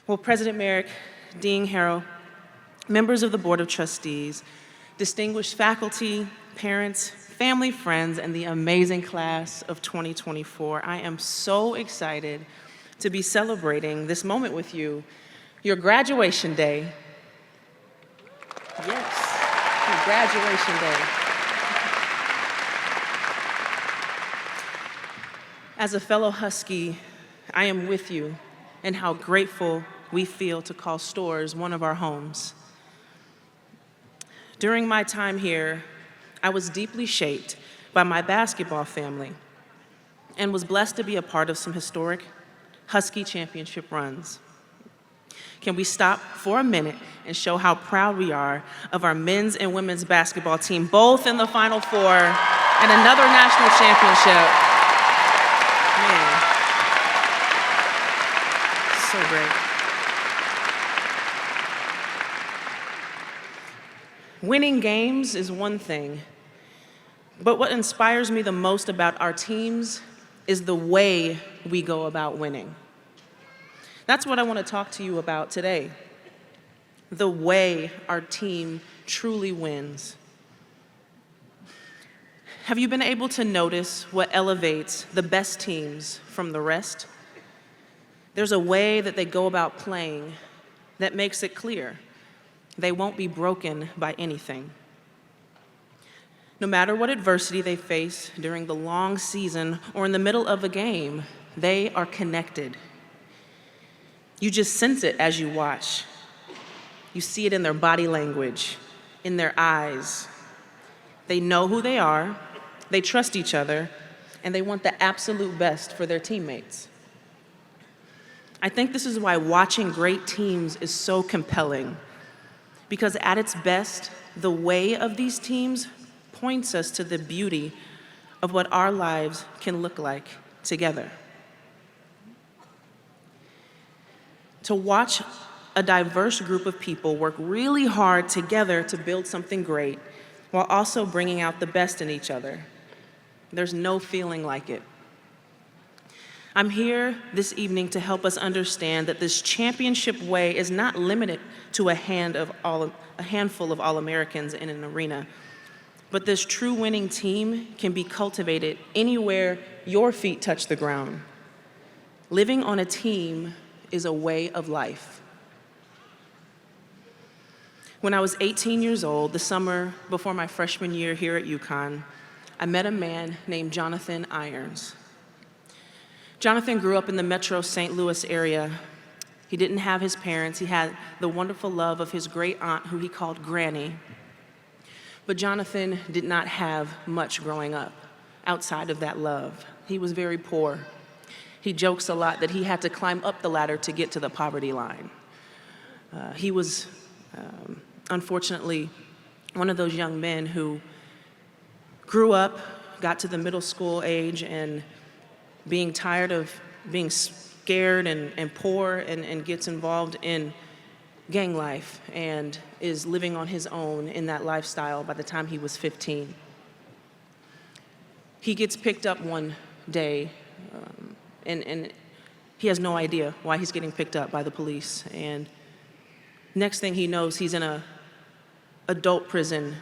Well, President Merrick, Dean Harrell, members of the Board of Trustees, distinguished faculty, parents, family, friends, and the amazing class of 2024, I am so excited to be celebrating this moment with you, your graduation day. Yes, your graduation day. As a fellow Husky, I am with you in how grateful we feel to call Storrs one of our homes. During my time here, I was deeply shaped by my basketball family and was blessed to be a part of some historic Husky championship runs. Can we stop for a minute and show how proud we are of our men's and women's basketball team, both in the Final Four and another national championship? Man, so great. Winning games is one thing, but what inspires me the most about our teams is the way we go about winning. That's what I want to talk to you about today, the way our team truly wins. Have you been able to notice what elevates the best teams from the rest? There's a way that they go about playing that makes it clear they won't be broken by anything. No matter what adversity they face during the long season or in the middle of a game, they are connected. You just sense it as you watch. You see it in their body language, in their eyes. They know who they are, they trust each other, and they want the absolute best for their teammates. I think this is why watching great teams is so compelling, because at its best, the way of these teams points us to the beauty of what our lives can look like together. To watch a diverse group of people work really hard together to build something great while also bringing out the best in each other, there's no feeling like it. I'm here this evening to help us understand that this championship way is not limited to a handful of All-Americans in an arena, but this true winning team can be cultivated anywhere your feet touch the ground. Living on a team is a way of life. When I was 18 years old, the summer before my freshman year here at UConn, I met a man named Jonathan Irons. Jonathan grew up in the metro St. Louis area. He didn't have his parents. He had the wonderful love of his great aunt, who he called Granny. But Jonathan did not have much growing up outside of that love. He was very poor. He jokes a lot that he had to climb up the ladder to get to the poverty line. He was, unfortunately, one of those young men who grew up, got to the middle school age, and being tired of being scared and poor and gets involved in gang life and is living on his own in that lifestyle by the time he was 15. He gets picked up one day, and he has no idea why he's getting picked up by the police. And next thing he knows, he's in an adult prison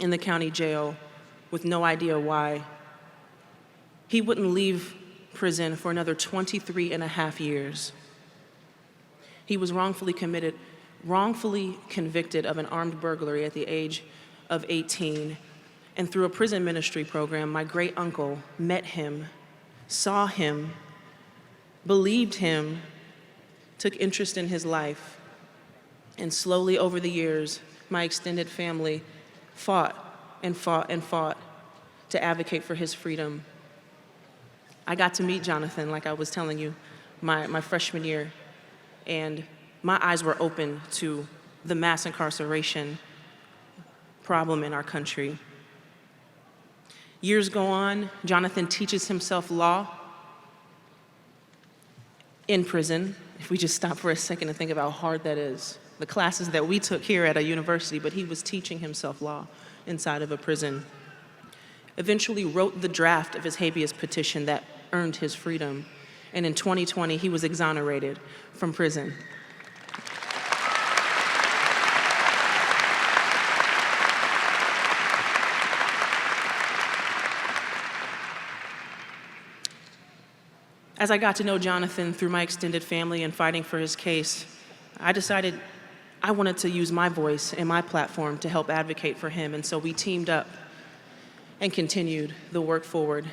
in the county jail with no idea why. He wouldn't leave prison for another 23 and a half years. He was wrongfully convicted of an armed burglary at the age of 18. And through a prison ministry program, my great uncle met him, saw him, believed him, took interest in his life. And slowly over the years, my extended family fought and fought and fought to advocate for his freedom. I got to meet Jonathan, like I was telling you, my freshman year, and my eyes were open to the mass incarceration problem in our country. Years go on, Jonathan teaches himself law in prison. If we just stop for a second and think about how hard that is. The classes that we took here at a university, but he was teaching himself law inside of a prison. Eventually wrote the draft of his habeas petition that earned his freedom. and in 2020, he was exonerated from prison. As I got to know Jonathan through my extended family and fighting for his case, I decided I wanted to use my voice and my platform to help advocate for him, and so we teamed up and continued the work forward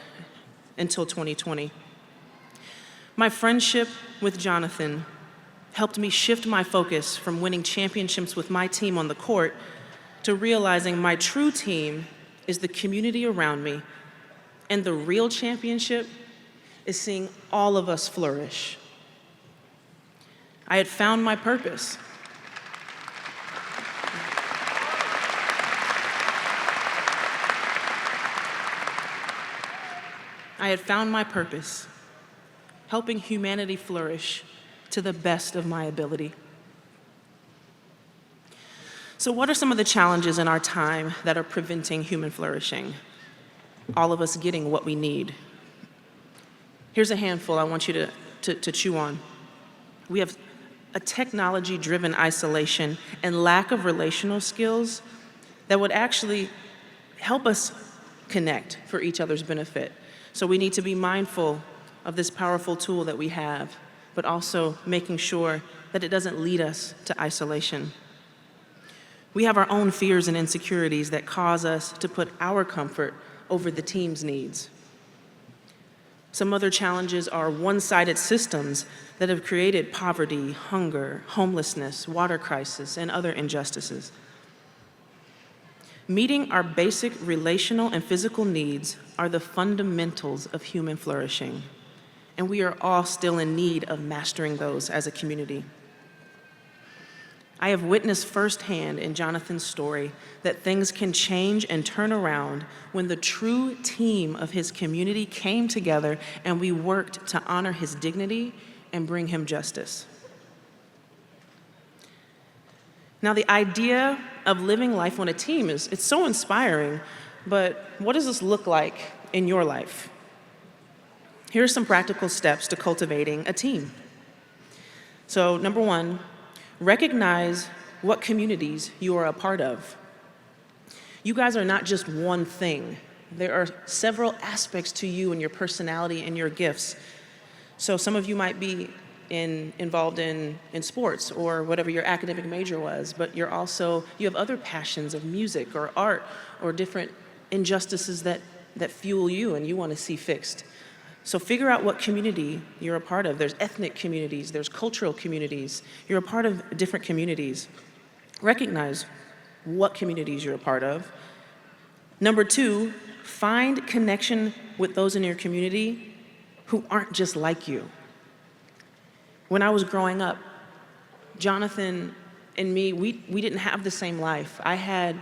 until 2020. My friendship with Jonathan helped me shift my focus from winning championships with my team on the court to realizing my true team is the community around me, and the real championship is seeing all of us flourish. I had found my purpose. Helping humanity flourish to the best of my ability. So what are some of the challenges in our time that are preventing human flourishing? All of us getting what we need. Here's a handful I want you to chew on. We have a technology-driven isolation and lack of relational skills that would actually help us connect for each other's benefit. So we need to be mindful of this powerful tool that we have, but also making sure that it doesn't lead us to isolation. We have our own fears and insecurities that cause us to put our comfort over the team's needs. Some other challenges are one-sided systems that have created poverty, hunger, homelessness, water crisis, and other injustices. Meeting our basic relational and physical needs are the fundamentals of human flourishing, and we are all still in need of mastering those as a community. I have witnessed firsthand in Jonathan's story that things can change and turn around when the true team of his community came together and we worked to honor his dignity and bring him justice. Now, the idea of living life on a team it's so inspiring, but what does this look like in your life? Here are some practical steps to cultivating a team. So, number one, recognize what communities you are a part of. You guys are not just one thing. There are several aspects to you and your personality and your gifts. So some of you might be involved in sports or whatever your academic major was, but you have other passions of music or art or different injustices that fuel you and you want to see fixed. So figure out what community you're a part of. There's ethnic communities, there's cultural communities. You're a part of different communities. Recognize what communities you're a part of. Number two, find connection with those in your community who aren't just like you. When I was growing up, Jonathan and me, we didn't have the same life. I had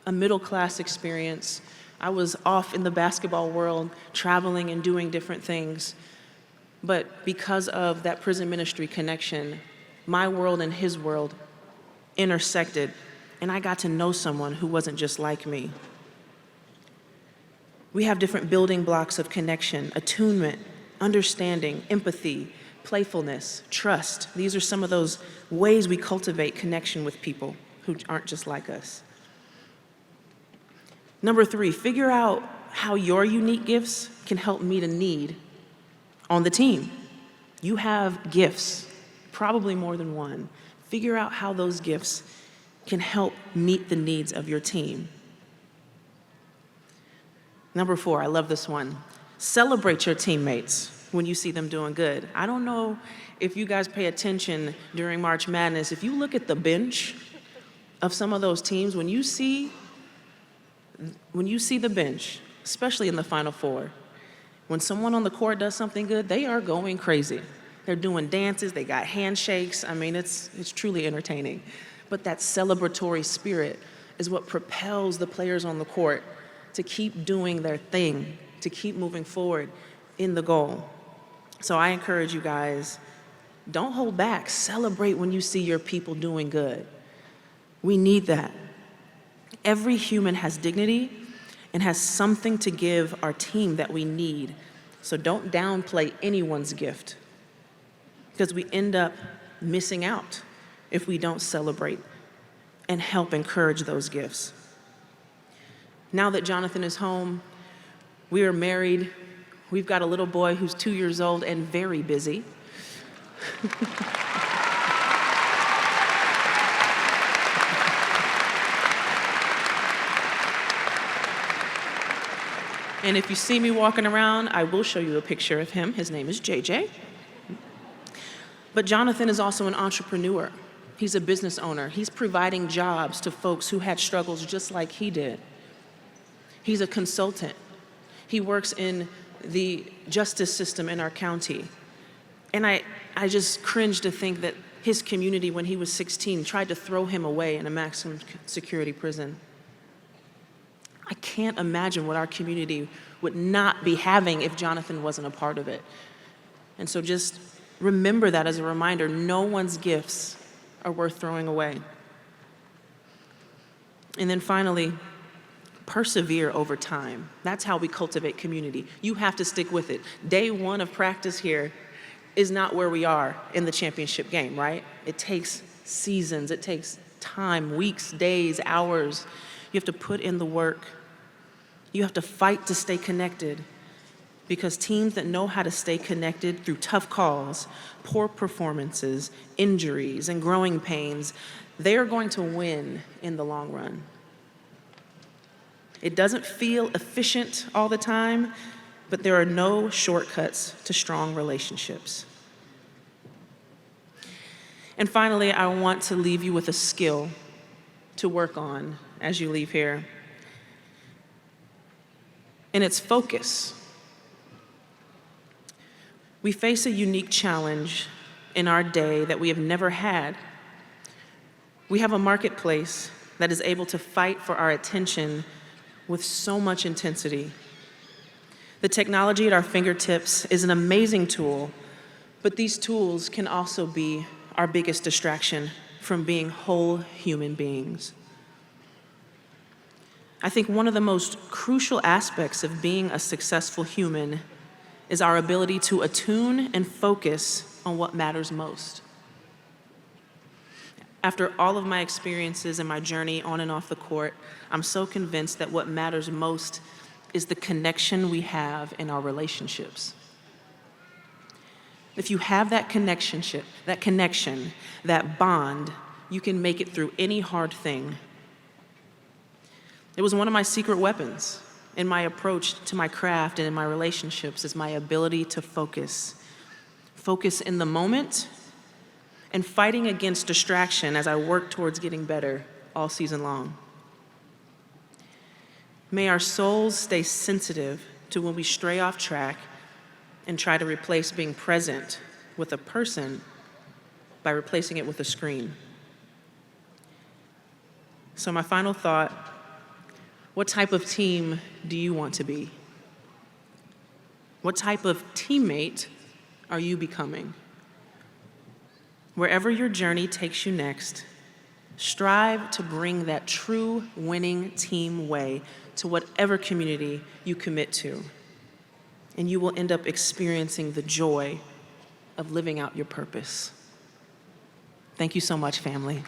a middle-class experience. I was off in the basketball world, traveling and doing different things. But because of that prison ministry connection, my world and his world intersected, and I got to know someone who wasn't just like me. We have different building blocks of connection: attunement, understanding, empathy, playfulness, trust. These are some of those ways we cultivate connection with people who aren't just like us. Number three, figure out how your unique gifts can help meet a need on the team. You have gifts, probably more than one. Figure out how those gifts can help meet the needs of your team. Number four, I love this one. Celebrate your teammates when you see them doing good. I don't know if you guys pay attention during March Madness. If you look at the bench of some of those teams, when you see the bench, especially in the Final Four, when someone on the court does something good, they are going crazy. They're doing dances, they got handshakes. I mean, it's truly entertaining. But that celebratory spirit is what propels the players on the court to keep doing their thing, to keep moving forward in the goal. So I encourage you guys, don't hold back. Celebrate when you see your people doing good. We need that. Every human has dignity and has something to give our team that we need. So don't downplay anyone's gift, because we end up missing out if we don't celebrate and help encourage those gifts. Now that Jonathan is home, we are married, we've got a little boy who's 2 years old and very busy. And if you see me walking around, I will show you a picture of him. His name is JJ. But Jonathan is also an entrepreneur. He's a business owner. He's providing jobs to folks who had struggles just like he did. He's a consultant. He works in the justice system in our county. And I just cringe to think that his community, when he was 16, tried to throw him away in a maximum security prison. I can't imagine what our community would not be having if Jonathan wasn't a part of it. And so just remember that as a reminder, no one's gifts are worth throwing away. And then finally, persevere over time. That's how we cultivate community. You have to stick with it. Day one of practice here is not where we are in the championship game, right? It takes seasons, it takes time, weeks, days, hours. You have to put in the work. You have to fight to stay connected, because teams that know how to stay connected through tough calls, poor performances, injuries, and growing pains, they are going to win in the long run. It doesn't feel efficient all the time, but there are no shortcuts to strong relationships. And finally, I want to leave you with a skill to work on as you leave here. And it's focus. We face a unique challenge in our day that we have never had. We have a marketplace that is able to fight for our attention with so much intensity. The technology at our fingertips is an amazing tool, but these tools can also be our biggest distraction from being whole human beings. I think one of the most crucial aspects of being a successful human is our ability to attune and focus on what matters most. After all of my experiences and my journey on and off the court, I'm so convinced that what matters most is the connection we have in our relationships. If you have that connection, that bond, you can make it through any hard thing. It was one of my secret weapons in my approach to my craft and in my relationships, is my ability to focus. Focus in the moment and fighting against distraction as I work towards getting better all season long. May our souls stay sensitive to when we stray off track and try to replace being present with a person by replacing it with a screen. So my final thought: what type of team do you want to be? What type of teammate are you becoming? Wherever your journey takes you next, strive to bring that true winning team way to whatever community you commit to, and you will end up experiencing the joy of living out your purpose. Thank you so much, family.